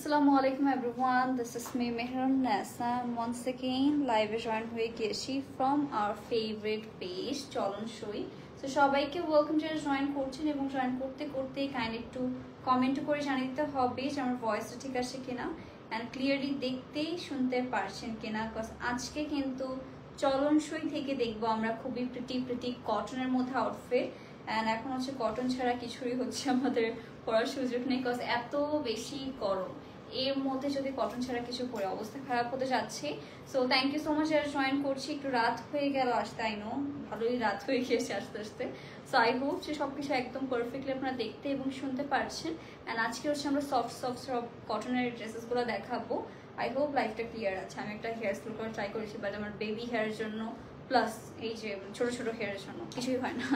Assalamualaikum everyone, this is me Mehrun Nasa once again live join হয়ে গেছি from our favorite page চলন সই। তো সবাইকে ওয়েলকাম যারা জয়েন করছেন এবং জয়েন করতে করতে কাইন্ডলি একটু কমেন্ট করে জানিয়ে দিতে হবে যে আমার ভয়েসটা ঠিক আছে কিনা অ্যান্ড ক্লিয়ারলি দেখতে শুনতে পারছেন কিনা। বিকজ আজকে কিন্তু চলন সই থেকে দেখবো আমরা খুবই প্রিটি কটনের মধ্যে আউটফিট অ্যান্ড এখন হচ্ছে কটন ছাড়া কিছুই হচ্ছে আমাদের পরার সুযোগ নেই বিকজ এত বেশি গরম, এর মধ্যে যদি কটন ছাড়া কিছু পরে অবস্থা খারাপ হতে যাচ্ছে। So thank you so much যারা জয়েন করছি। একটু রাত হয়ে গেল আসতে, আই নো ভালোই রাত হয়ে গিয়েছে আস্তে আস্তে। সো আই হোপ যে সবকিছু একদম পারফেক্টলি আপনারা দেখতে এবং শুনতে পারছেন। অ্যান্ড আজকে হচ্ছে আমরা সফট সব কটনের ড্রেসেসগুলো দেখাবো। আই হোপ লাইফটা ক্লিয়ার আছে। আমি একটা হেয়ার স্কুল করা ট্রাই করেছি বাট আমার বেবি হেয়ারের জন্য প্লাস এই যে ছোট ছোট হেয়ারের জন্য কিছুই হয় না।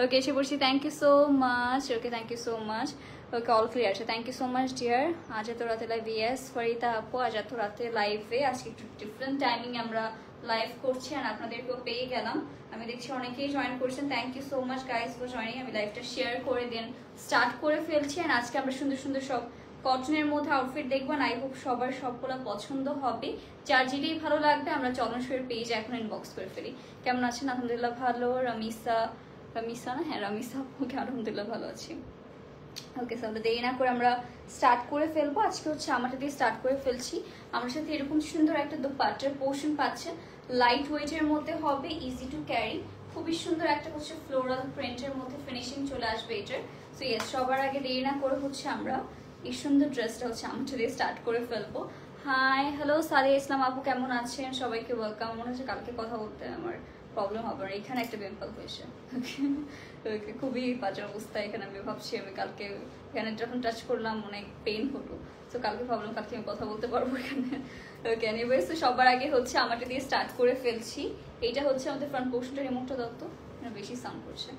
ওকে এসে বলছি thank you so much. Okay thank you so much. Okay all clear আছে, thank you so much dear. আজ এত রাতে লাইভ, ইয়েস ফরিতা আপু আজ এত রাতে লাইভে, আজকে একটু ডিফারেন্ট টাইমিং আমরা লাইভ করছি আর আপনাদেরকেও পেয়ে গেলাম। আমি দেখছি অনেকেই জয়েন করছেন, thank you so much guys for joining. আমি লাইভটা শেয়ার করে দেন স্টার্ট করে ফেলছি অ্যান্ড আজকে আমরা সুন্দর সুন্দর সব কটনের মধ্যে আউটফিট দেখবেন। আই হোপ সবার সবগুলো পছন্দ হবে, যার যেটাই ভালো লাগবে আমরা চলন সইয়ের পেজ এখন ইনবক্স করে ফেলি। কেমন আছেন? আলহামদুলিল্লাহ ভালো। রামিসা না, হ্যাঁ রামিসা আপুকে আলহামদুলিল্লাহ ভালো আছি। ওকে তাহলে দেরি না করে আমরা স্টার্ট করে ফেলবো। আজকে হচ্ছে আমারটা দিয়ে স্টার্ট করে ফেলছি। আমার সাথে এরকম সুন্দর একটা দোপাট্টার পোর্শন পাচ্ছেন, লাইট ওয়েটের মধ্যে হবে, ইজি টু ক্যারি, খুবই সুন্দর একটা হচ্ছে ফ্লোরাল প্রিন্টের মধ্যে ফিনিশিং চলে আসবে এটার। সো ইয়েস সবার আগে দেরি না করে হচ্ছে আমরা এই সুন্দর ড্রেসটা হচ্ছে আমারটা দিয়ে স্টার্ট করে ফেলবো। হাই হ্যালো সারিয়া ইসলাম আপু কেমন আছেন? সবাইকে ওয়েলকাম। মনে হচ্ছে কালকে কথা বলতে আমার প্রবলেম হবে না, এখানে একটা পিম্পল হয়েছে। ওকে খুবই বাজে অবস্থা এখানে। আমি ভাবছি আমি কালকে এখানে যখন টাচ করলাম অনেক পেইন হলো। তো কালকে ভাবলাম কালকে আমি কথা বলতে পারবো এখানে। ওকে এনিওয়েজ তো সবার আগে হচ্ছে আমারটা দিয়ে স্টার্ট করে ফেলছি। এইটা হচ্ছে আমাদের ফ্রন্ট পোর্শনটা, রিমোটটা দাও তো, বেশি সাউন্ড করছে,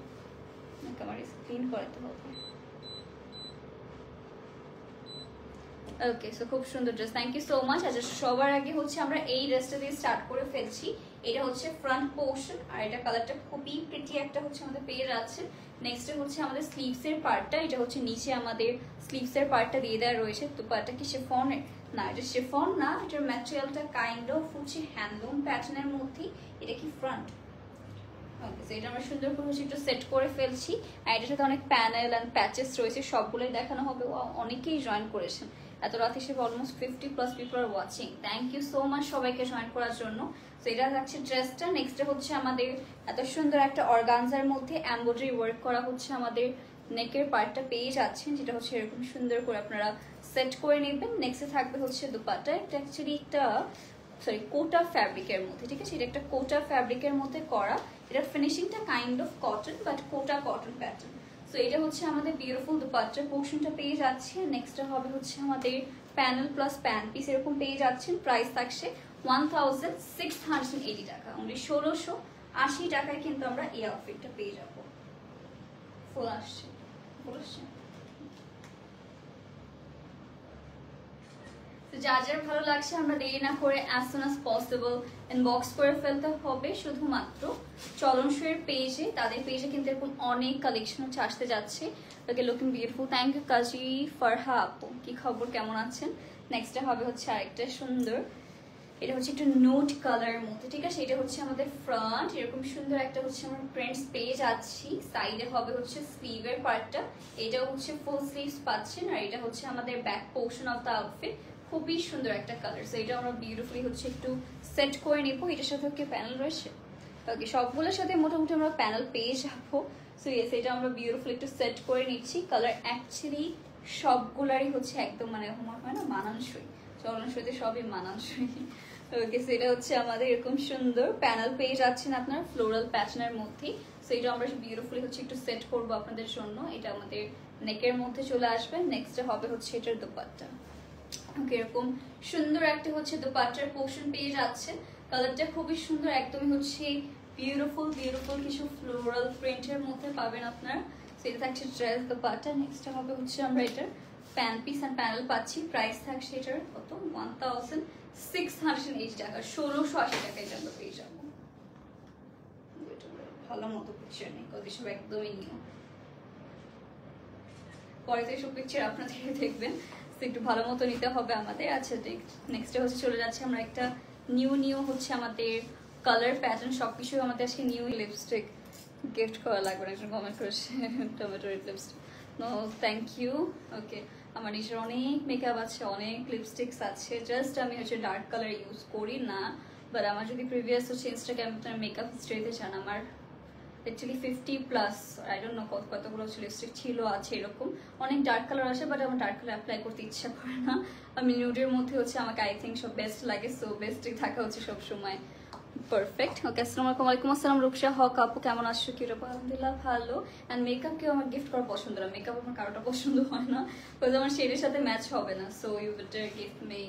আমার ক্লিন করাতে হবে। ওকে সো খুব সুন্দর dress, thank you so much. আচ্ছা সবার আগে হচ্ছে আমরা এই ড্রেসটা দিয়ে স্টার্ট করে ফেলছি। এটা হচ্ছে ফ্রন্ট পোর্শন আর এটা কালারটা খুবই প্রিটি একটা হচ্ছে আমাদের পেয়ে যাচ্ছে। নেক্সট হচ্ছে আমাদের স্লিভস এর পার্টটা, এটা হচ্ছে নিচে আমাদের স্লিভস এর পার্টটা দিয়ে দেওয়া রয়েছে। দুপাট্টা কি শিফনের? না এটা শিফন না, এটার ম্যাটেরিয়ালটা কাইন্ড অফ হচ্ছে হ্যান্ডলুম প্যাটার্নের মধ্যে। এটা কি ফ্রন্ট? ওকে সো এটা আমরা সুন্দর করে হচ্ছে একটু সেট করে ফেলছি। আর এটার সাথে অনেক প্যানেল অ্যান্ড প্যাচেস রয়েছে, সবগুলোই দেখানো হবে। অনেকেই জয়েন করেছেন এত রাত হিসেবে, almost 50+ people are watching. Thank you so much সবাইকে জয়েন করার জন্য। তো এটা থাকছে ড্রেসটা। নেক্সটে হচ্ছে আমাদের এত সুন্দর একটা অর্গানজার মধ্যে এমব্রয়ডারি ওয়ার্ক করা হচ্ছে আমাদের নেকের পার্টটা পেয়ে যাচ্ছেন, যেটা হচ্ছে এরকম সুন্দর করে আপনারা সেট করে নেবেন। নেক্সটে থাকবে হচ্ছে দুপাট্টা, এটা অ্যাকচুয়ালি একটা কোটা ফ্যাব্রিকের মধ্যে, ঠিক আছে? এটা একটা কোটা ফ্যাব্রিকের মধ্যে করা, এটা ফিনিশিংটা kind of cotton but Kota cotton pattern. So এটা হচ্ছে আমাদের বিউটিফুল দুপাট্টার পোর্শনটা পেয়ে যাচ্ছে। নেক্সটটা হবে হচ্ছে আমাদের প্যানেল প্লাস প্যান পিস এরকম পেয়ে যাচ্ছেন। প্রাইস থাকছে 1680 টাকা, অনলি 1680 টাকায় কিন্তু আমরা এই আউটফিটটা পেয়ে যাবো। ফুল আসছে, ফুল আসছে। যার যার ভালো লাগছে আমরা দেরি না করে as soon as possible inbox করে ফেলতে হবে শুধুমাত্র চলন সইয়ের পেজে। তাদের পেজে কিন্তু এরকম অনেক কালেকশন হচ্ছে আসতে যাচ্ছে। ওকে লুকিং বিউটিফুল, থ্যাংক ইউ কাজী ফারহা আপু, কি খবর কেমন আছেন? নেক্সটটা হবে হচ্ছে আরেকটা সুন্দর, এটা হচ্ছে একটু নোট কালারের মধ্যে, ঠিক আছে? এটা হচ্ছে আমাদের ফ্রন্ট, এরকম সুন্দর একটা হচ্ছে আমরা প্রিন্টস পেয়ে যাচ্ছি। সাইডে হবে হচ্ছে স্লিভের পার্টটা, এটা হচ্ছে ফুল স্লিভস পাচ্ছেন। আর এটা হচ্ছে আমাদের back portion of the outfit, খুবই সুন্দর একটা কালার। সো এটা আমরা বিউটিফুলি হচ্ছে একটু সেট করে নেবো। এটার সাথে কি প্যানেল রয়েছে? ওকে সবগুলোর সাথে মোটামুটি আমরা প্যানেল পেয়ে যাবো। সো ইয়েস এটা আমরা বিউটিফুলি একটু সেট করে নিচ্ছি। কালার অ্যাকচুয়ালি সবগুলারই হচ্ছে একদম মানে হয় না মানানসই, চলন সইতে সবই মানানসই। ওকে সো এটা হচ্ছে আমাদের এরকম সুন্দর প্যানেল পেয়ে যাচ্ছেন আপনার ফ্লোরাল প্যাটার্নের মধ্যে। সো এটা আমরা বিউটিফুলি হচ্ছে একটু সেট করবো আপনাদের জন্য। এটা আমাদের নেকের মধ্যে চলে আসবে। নেক্সট হবে হচ্ছে এটার দোপাট্টা। ওকে এরকম সুন্দর একটা হচ্ছে দোপাট্টার পোর্শন পেয়ে যাচ্ছে। কালারটা খুবই সুন্দর, একদমই হচ্ছে বিউটিফুল কিছু ফ্লোরাল প্রিন্টের মধ্যে পাবেন আপনারা। সো এটা থাকছে ড্রেস দোপাট্টা। নেক্সট হবে হচ্ছে আমরা এটার প্যান পিস অ্যান্ড প্যানেল পাচ্ছি। প্রাইস থাকছে এটার কত? 1680 টাকা, 1680 টাকায় এটা আমরা পেয়ে যাবো। ভালো মতো পিকচার নেই, কত সব একদমই নিও, পরে তো এইসব পিকচার আপনারা দেখবেন। একটু ভালো মতো নিতে হবে আমাদের। আচ্ছা নেক্সট হচ্ছে চলে যাচ্ছে আমরা একটা নিউ হচ্ছে আমাদের কালার প্যাটার্ন সবকিছু আমাদের আজকে নিউ লিপস্টিক গিফট করা লাগবে না, একজন কমেন্ট করেছে tomato red lipstick. No thank you. Okay, আমার নিজের অনেক মেকআপ আছে, অনেক লিপস্টিক্স আছে, জাস্ট আমি হচ্ছে ডার্ক কালার ইউজ করি না। বাট আমার যদি প্রিভিয়াস হচ্ছে ইনস্টাগ্রাম মেকআপ হিস্ট্রিতে চান, আমার অ্যাকচুয়ালি 50+ আই ডোন্ট নো কতগুলো লিপস্টিক ছিল আছে, এরকম অনেক ডার্ক কালার আসে, বাট আমার ডার্ক কালার অ্যাপ্লাই করতে ইচ্ছা করে না। আমি নিউডের মধ্যে হচ্ছে আমাকে আই থিঙ্ক সব বেস্ট লাগে, সো বেস্টই থাকা হচ্ছে সবসময় পারফেক্ট। ওকে, আসসালামু আলাইকুম। ওয়ালাইকুম আসসালাম রূপসা হক আপু, কেমন আছো? কি রকম? আলহামদুলিল্লাহ ভালো। অ্যান্ড মেকআপ কেউ আমার গিফট করা পছন্দ না, মেকআপ আমার কারোটা পছন্দ হয় না, বিকজ আমার শেডের সাথে ম্যাচ হবে না। So you better gift me,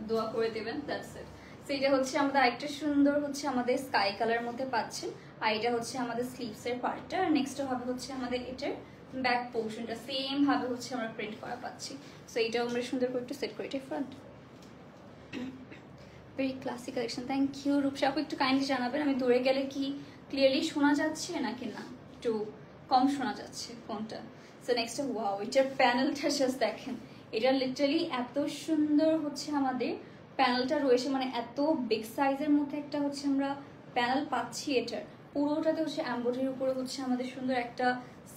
দোয়া করে দেবেন, দ্যাটস ইট। সো এটা হচ্ছে আমাদের আরেকটা সুন্দর হচ্ছে আমাদের স্কাই কালার মধ্যে পাচ্ছেন, আর এটা হচ্ছে আমাদের স্লিভসের পার্টটা। আর নেক্সট হবে হচ্ছে আমাদের এটার ব্যাক পোর্শনটা সেম ভাবে হচ্ছে আমরা প্রিন্ট করা পাচ্ছি। সো এইটাও আমরা সুন্দর করে একটু সেট করি, এটা front very classic collection. Thank you Rupsa আপু, একটু কাইন্ডলি জানাবেন আমি দূরে গেলে কি ক্লিয়ারলি শোনা যাচ্ছে নাকি না, একটু কম শোনা যাচ্ছে কোনটা। সো নেক্সট ওয়াও, এটার প্যানেলটা জাস্ট দেখেন, এটা লিটারালি এত সুন্দর হচ্ছে আমাদের প্যানেলটা রয়েছে, মানে এত বিগ সাইজের মধ্যে একটা হচ্ছে আমরা প্যানেল পাচ্ছি। এটার পুরোটাতে হচ্ছে এমব্রয়ডারির উপরে হচ্ছে আমাদের সুন্দর একটা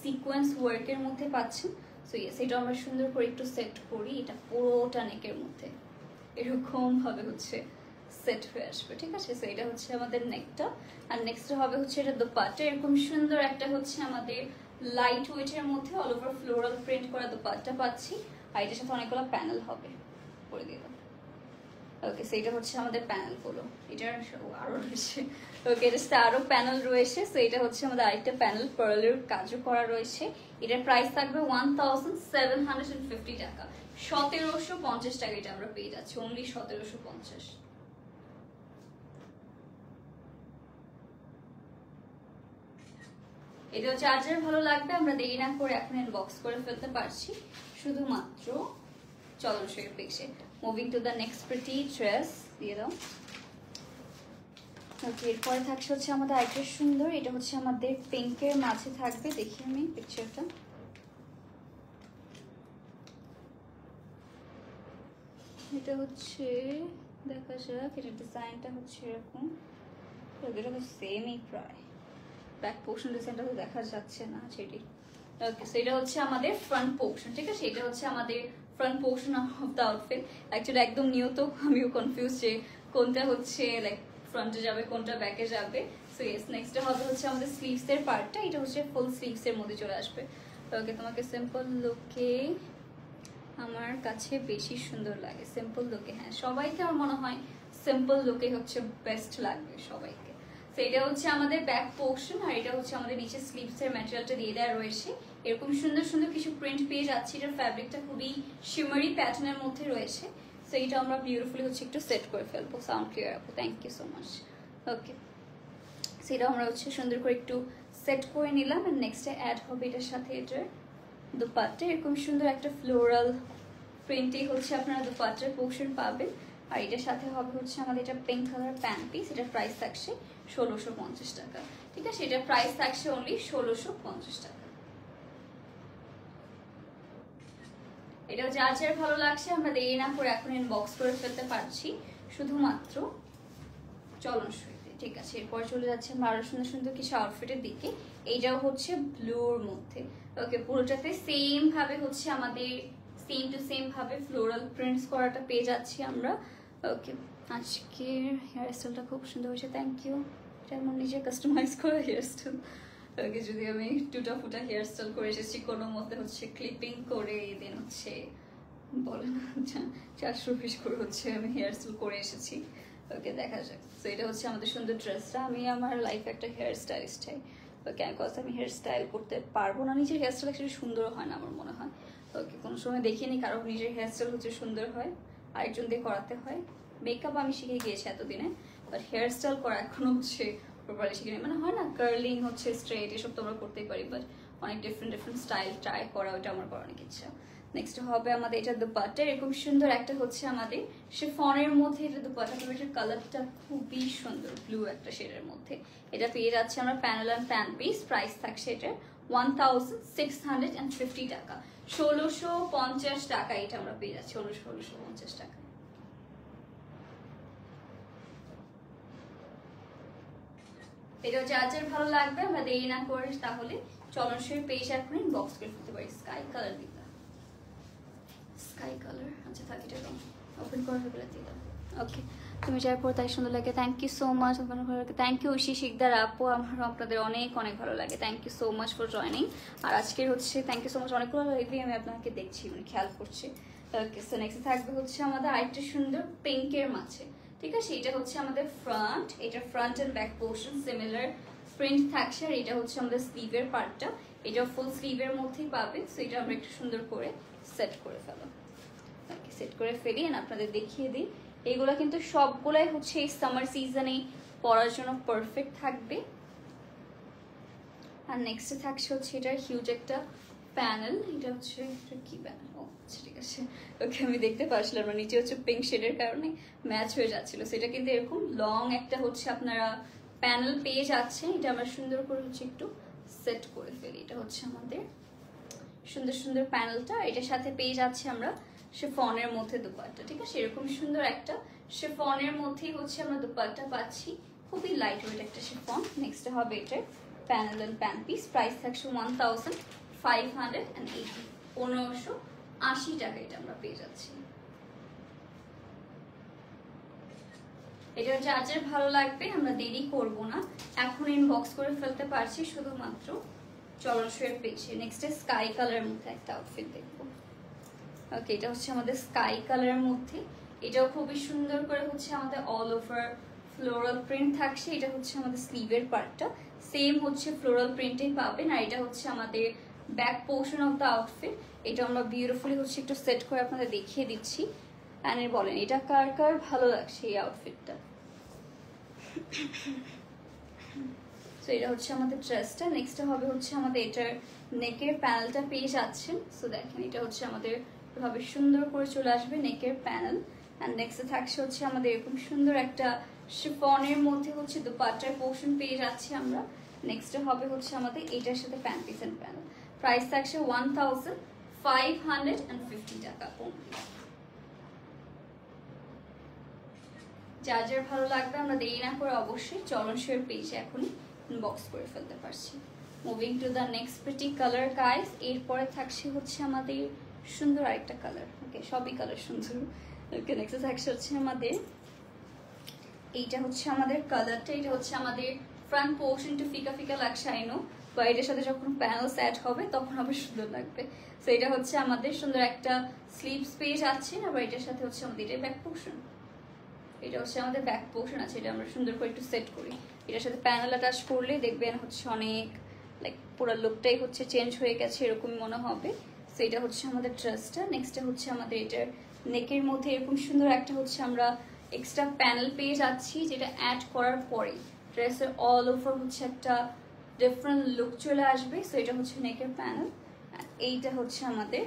সিকোয়েন্স ওয়ার্কের মধ্যে পাচ্ছেন। সো ইয়েস, এটা আমরা সুন্দর করে একটু সেট করি, এটা পুরোটা নেকের মধ্যে এরকম ভাবে হচ্ছে সেট হয়ে আসবে, ঠিক আছে। সো এটা হচ্ছে আমাদের নেকটা, আর নেক্সট হবে হচ্ছে এটা দোপাট্টা, এরকম সুন্দর একটা হচ্ছে আমাদের লাইট ওয়েটের মধ্যে অল ওভার ফ্লোরাল প্রিন্ট করা দোপাট্টা পাচ্ছি, আর এটার সাথে অনেকগুলো প্যানেল হবে, করে দিয়ে দাও। ওকে, সো এটা হচ্ছে আমাদের প্যানেল গুলো, এটার আরো রয়েছে। ওকে, এটার সাথে আরো প্যানেল রয়েছে। সো এটা হচ্ছে আমাদের আরেকটা প্যানেল, পার্লের কাজও করা রয়েছে। এটার প্রাইস থাকবে 1750 টাকা, 1750 টাকা এটা আমরা পেয়ে যাচ্ছি, অনলি 1750। এটা যার যার ভালো লাগবে আমরা দেরি না করে এখন ইনবক্স করে ফেলতে পারছি, শুধুমাত্র চলন শেয়ার পিকসে। Moving to the next pretty dress, দিয়ে দাও। ওকে, এরপরে থাকছে হচ্ছে আমাদের আরেকটা সুন্দর, এটা হচ্ছে আমাদের পিঙ্কের মাঝে থাকবে, দেখি আমি পিকচারটা। এটা হচ্ছে দেখা যাক, এটা ডিজাইনটা হচ্ছে এরকম, এটা তো সেমই প্রায়, ব্যাক পোর্শন ডিজাইনটা তো দেখা যাচ্ছে না সেটি। ওকে, সো এটা হচ্ছে আমাদের ফ্রন্ট পোর্শন, ঠিক আছে। এটা হচ্ছে আমাদের front portion of the outfit. Actually একদম নিউ তো আমিও কনফিউজ যে কোনটা হচ্ছে লাইক ফ্রন্টে যাবে কোনটা ব্যাকে যাবে। সো ইয়েস, নেক্সট হবে হচ্ছে আমাদের স্লিভসের পার্টটা, এটা হচ্ছে ফুল স্লিভসের মধ্যে চলে আসবে। ওকে, তোমাকে সিম্পল লুকে আমার কাছে বেশি সুন্দর লাগে, সিম্পল লুকে, হ্যাঁ সবাইকে আমার মনে হয় সিম্পল লুকে হচ্ছে বেস্ট লাগবে সবাইকে। তো এটা হচ্ছে আমাদের ব্যাক পোর্শন, আর এটা হচ্ছে আমাদের নিচে স্লিভসের ম্যাটেরিয়ালটা দিয়ে দেওয়া রয়েছে। এরকম সুন্দর সুন্দর কিছু প্রিন্ট পেয়ে যাচ্ছি, এটার ফ্যাব্রিকটা খুবই শিমারি প্যাটার্নের মধ্যে রয়েছে। সো এটা আমরা বিউটিফুলি হচ্ছে একটু সেট করে ফেলবো। সাউন্ড ক্লিয়ার আপু, থ্যাংক ইউ সো মাচ। ওকে, সেটা আমরা হচ্ছে সুন্দর করে একটু সেট করে নিলাম। আর নেক্সটে অ্যাড হবে এটার সাথে এটার দুপাট্টা, এরকম সুন্দর একটা ফ্লোরাল প্রিন্টে হচ্ছে আপনারা দুপাট্টার পোর্শন পাবেন। আর এটার সাথে হবে হচ্ছে আমাদের এটা পিঙ্ক কালার প্যান্ট পিস, এটার প্রাইস থাকছে 1650 টাকা, ঠিক আছে। এটার প্রাইস থাকছে অনলি 1650 টাকা। এটা যার যার ভালো লাগছে আমরা দেরি না করে এখন ইনবক্স করে ফেলতে পারছি, শুধুমাত্র চলন শুইতে, ঠিক আছে। এরপর চলে যাচ্ছে আমরা আরো সুন্দর সুন্দর কিছু আউটফিটের দিকে। এইটাও হচ্ছে ব্লুর মধ্যে। ওকে, পুরোটাতে সেম ভাবে হচ্ছে আমাদের সেম টু সেম ভাবে ফ্লোরাল প্রিন্টস করাটা পেয়ে যাচ্ছি আমরা। ওকে, আজকের হেয়ার স্টাইলটা খুব সুন্দর হয়েছে, থ্যাংক ইউ। এটা আমার নিজে কাস্টমাইজ করা হেয়ার স্টাইল। ওকে, যদি আমি টুটা ফুটা হেয়ার স্টাইল করে এসেছি কোনো মতে হচ্ছে ক্লিপিং করে, দেন হচ্ছে বলে না 420 করে হচ্ছে আমি হেয়ার স্টাইল করে এসেছি। ওকে, দেখা যাক। তো এটা হচ্ছে আমাদের সুন্দর ড্রেসটা। আমি আমার লাইফে একটা হেয়ার স্টাইলিস্ট চাই। ওকে, আমি হেয়ার স্টাইল করতে পারবো না, নিজের হেয়ার স্টাইল অ্যাকচুয়ালি সুন্দর হয় না আমার মনে হয়। ওকে, কোনো সময় দেখিনি কারো নিজের হেয়ার স্টাইল হচ্ছে সুন্দর হয়, আরেকজন দিয়ে করাতে হয়। মেকআপ আমি শিখে গিয়েছি এতদিনে, বাট হেয়ার স্টাইল করা এখনো হচ্ছে প্রপারলি শিখে নেই। মানে হয় না কার্লিং হচ্ছে স্ট্রেট এসব তো আমরা করতেই পারি, বাট অনেক ডিফারেন্ট ডিফারেন্ট স্টাইল ট্রাই করা, ওটা আমার করার অনেক ইচ্ছা। নেক্সট হবে আমাদের এটা দুপাট্টা, এরকম সুন্দর একটা হচ্ছে আমাদের শিফনের মধ্যে এটা দুপাট্টা, এটার কালারটা খুবই সুন্দর, ব্লু একটা শেডের মধ্যে। এটা পেয়ে যাচ্ছে আমরা panel and pant piece, price থাকছে এটা 1650 টাকা, 1650 টাকা এটা আমরা পেয়ে যাচ্ছি, 1650 টাকা। এটা যার যার ভালো লাগবে আমরা দেরি না করে তাহলে চলনসইয়ের পেজ এখন ইনবক্স করে ফেলতে পারি। স্কাই কালার দিবা, স্কাই কালার, আচ্ছা থাক এটা তো ওপেন করে ফেলে দিলাম। ওকে, তুমি যার পর তাই সুন্দর লাগে, থ্যাংক ইউ সো মাচ, ভালো লাগে, থ্যাংক ইউ ঐশী শিকদার আপু, আমার আপনাদের অনেক অনেক ভালো লাগে, thank you so much for joining. আর আজকের হচ্ছে থ্যাংক ইউ সো মাচ, অনেকগুলো লাইভে আমি আপনাকে দেখছি, মানে খেয়াল করছি। ওকে, সো নেক্সট থাকবে হচ্ছে আমাদের আরেকটা সুন্দর পিঙ্কের মাঝে, ঠিক আছে, এটা হচ্ছে আমাদের ফ্রন্ট, এটা front end back portion similar print থাকছে, আর এটা হচ্ছে আমাদের স্লিভের পার্টটা, এটা ফুল স্লিভের মধ্যেই পাবে। সো এটা আমরা একটু সুন্দর করে সেট করে ফেলো, ওকে সেট করে ফেলি আর আপনাদের দেখিয়ে দিই। এগুলো কিন্তু সবগুলাই হচ্ছে এই সামার সিজনে পরার জন্য পারফেক্ট থাকবে। আর নেক্সটে থাকছে হচ্ছে এটার হিউজ একটা প্যানেল, এটা হচ্ছে কি প্যানেল, ও আচ্ছা ঠিক আছে, ওকে আমি দেখতে পারছিলাম না, নিচে হচ্ছে পিঙ্ক শেডের কারণে ম্যাচ হয়ে যাচ্ছিল। সেটা কিন্তু এরকম লং একটা হচ্ছে আপনারা প্যানেল পেয়ে যাচ্ছেন, এটা আমরা সুন্দর করে হচ্ছে একটু সেট করে ফেলি। এটা হচ্ছে আমাদের সুন্দর সুন্দর প্যানেলটা, এটার সাথে পেয়ে যাচ্ছে আমরা শিফনের মধ্যে দুপাট্টা, ঠিক আছে, এরকম সুন্দর একটা শিফনের মধ্যেই হচ্ছে আমরা দুপাট্টা পাচ্ছি, খুবই লাইট ওয়েট একটা শিফন। নেক্সট হবে এটার panel and pant piece, price থাকছে 1580, 1580 টাকা এটা আমরা পেয়ে যাচ্ছি। এটা যার যার ভালো লাগবে আমরা দেরি করব না, এখন ইনবক্স করে ফেলতে পারছি শুধুমাত্র চলনসইয়ের পেজে। নেক্সট স্কাই কালারের মধ্যে একটা আউটফিট দেখবো। ওকে, এটা হচ্ছে আমাদের স্কাই কালারের মধ্যে, এটাও খুবই সুন্দর করে হচ্ছে আমাদের অল ওভার ফ্লোরাল প্রিন্ট থাকছে, এটা হচ্ছে আমাদের স্লিভের পার্টটা সেম হচ্ছে ফ্লোরাল প্রিন্টেই পাবেন, আর এটা হচ্ছে আমাদের back portion of the outfit. এটা আমরা বিউটিফুলি হচ্ছে একটু সেট করে আপনাদের দেখিয়ে দিচ্ছি, অ্যান্ড বলেন এটা কার কার ভালো লাগছে এই আউটফিটটা। সো এটা হচ্ছে আমাদের ড্রেসটা। নেক্সট হবে হচ্ছে আমাদের এটার নেকের প্যানেলটা পেয়ে যাচ্ছেন। সো দেখেন এটা হচ্ছে আমাদের ভাবে সুন্দর করে চলে আসবে নেকের প্যানেল, অ্যান্ড নেক্সটে থাকছে হচ্ছে আমাদের এরকম সুন্দর একটা শিফনের মধ্যে হচ্ছে দুপাট্টার পোর্শন পেয়ে যাচ্ছি আমরা। নেক্সটে হবে হচ্ছে আমাদের এটার সাথে pant piece and panel, price থাকছে 1550 টাকা। যার যার ভালো লাগবে আমরা দেরি না করে অবশ্যই চলনসইয়ের পেজে এখনই ইনবক্স করে ফেলতে পারছি। Moving to the next pretty colour guys, এরপরে থাকছে হচ্ছে আমাদের সুন্দর আরেকটা কালার, ওকে সবই কালার সুন্দর। ওকে, নেক্সট থাকছে হচ্ছে আমাদের এইটা হচ্ছে আমাদের কালারটা, এটা হচ্ছে আমাদের ফ্রন্ট পোর্শন একটু ফিকা ফিকা লাগছে আইনো, বা এটার সাথে যখন প্যানেল সেট হবে তখন আবার সুন্দর লাগবে। তো এটা হচ্ছে আমাদের সুন্দর একটা স্লিভস পেয়ে যাচ্ছে, আবার এটার সাথে হচ্ছে আমাদের এটা ব্যাক পোর্শন, এটা হচ্ছে আমাদের ব্যাক পোর্শন আছে, এটা আমরা সুন্দর করে একটু সেট করি, এটার সাথে প্যানেল অ্যাটাচ করলে দেখবেন হচ্ছে অনেক লাইক পুরো লুকটাই হচ্ছে চেঞ্জ হয়ে গেছে এরকমই মনে হবে। সো এটা হচ্ছে আমাদের ড্রেসটা। নেক্সটে হচ্ছে আমাদের এটার নেকের মধ্যে এরকম সুন্দর একটা হচ্ছে আমরা এক্সট্রা প্যানেল পেয়ে যাচ্ছি, যেটা অ্যাড করার পরে ড্রেসের অল ওভার হচ্ছে একটা ডিফারেন্ট লুক চলে আসবে। সো এটা হচ্ছে নেকের প্যানেল, এইটা হচ্ছে আমাদের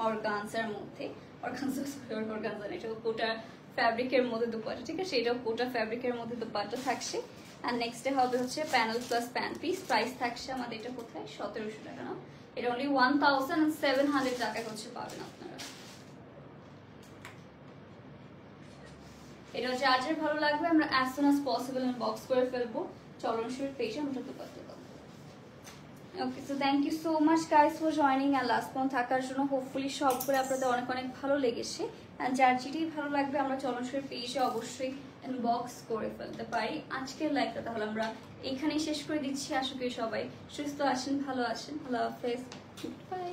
অর্গানজার মধ্যে, অর্গানজা এটা কোটা ফ্যাব্রিকের মধ্যে দুপাট্টা, ঠিক আছে, এটাও কোটা ফ্যাব্রিকের মধ্যে দুপাট্টা থাকছে। আর নেক্সটে হবে হচ্ছে panel plus pan piece, price থাকছে আমাদের এটা কোথায় 1700 টাকা না, এটা অনলি 1700 টাকায় হচ্ছে পাবেন আপনারা। এটা যার যার ভালো লাগবে আমরা as soon as possible box করে ফেলবো চলনসইয়ের পেজে, আমরা দুপাট্টা দেবো। Okay, so thank you so much guys for joining আর লাস্ট পর্যন্ত থাকার জন্য। হোপফুলি সবগুলো আপনাদের অনেক অনেক ভালো লেগেছে, অ্যান্ড যার যেটাই ভালো লাগবে আমরা চলনসইয়ের পেজে অবশ্যই ইনবক্স করে ফেলতে পারি। আজকের লাইভটা তাহলে আমরা এখানেই শেষ করে দিচ্ছি, আশা করি সবাই সুস্থ আছেন, ভালো আছেন, আল্লাহ হাফেজ, বাই।